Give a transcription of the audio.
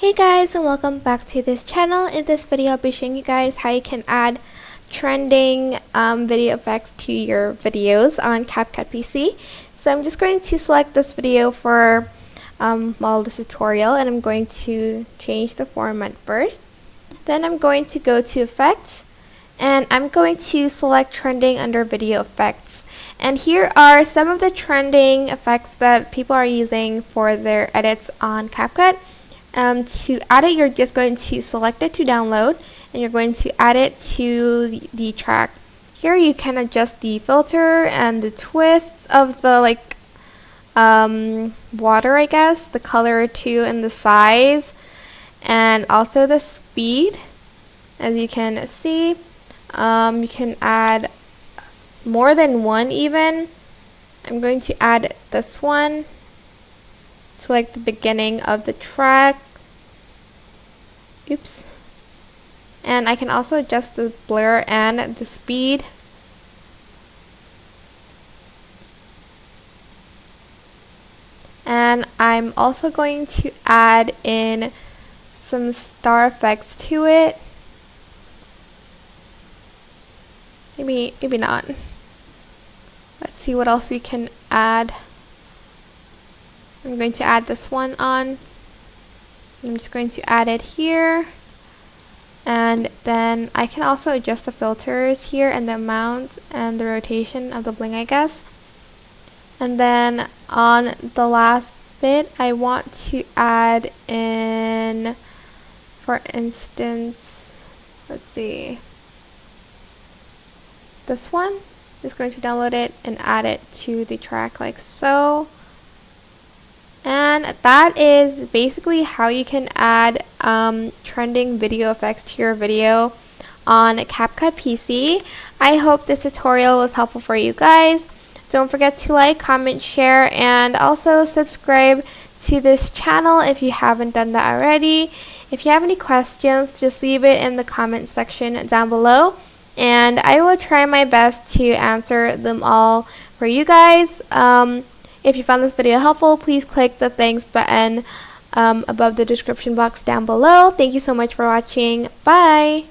Hey guys, and welcome back to this channel. In this video I'll be showing you guys how you can add trending video effects to your videos on CapCut PC. So I'm just going to select this video for this tutorial, and I'm going to change the format first. Then I'm going to go to effects, and I'm going to select trending under video effects. And here are some of the trending effects that people are using for their edits on CapCut. To add it, you're just going to select it to download, and you're going to add it to the track. Here you can adjust the filter and the twists of the water, I guess, the color too, and the size, and also the speed. As you can see, you can add more than one even. I'm going to add this one to the beginning of the track. Oops. And I can also adjust the blur and the speed. And I'm also going to add in some star effects to it. Maybe not. Let's see what else we can add. I'm going to add this one on. I'm just going to add it here, and then I can also adjust the filters here and the amount and the rotation of the bling, I guess. And then on the last bit, I want to add in, for instance, let's see, this one. I'm just going to download it and add it to the track like so. And that is basically how you can add trending video effects to your video on CapCut PC. I hope this tutorial was helpful for you guys. Don't forget to like, comment, share, and also subscribe to this channel if you haven't done that already. If you have any questions, just leave it in the comment section down below, and I will try my best to answer them all for you guys. If you found this video helpful, please click the thanks button above the description box down below. Thank you so much for watching. Bye!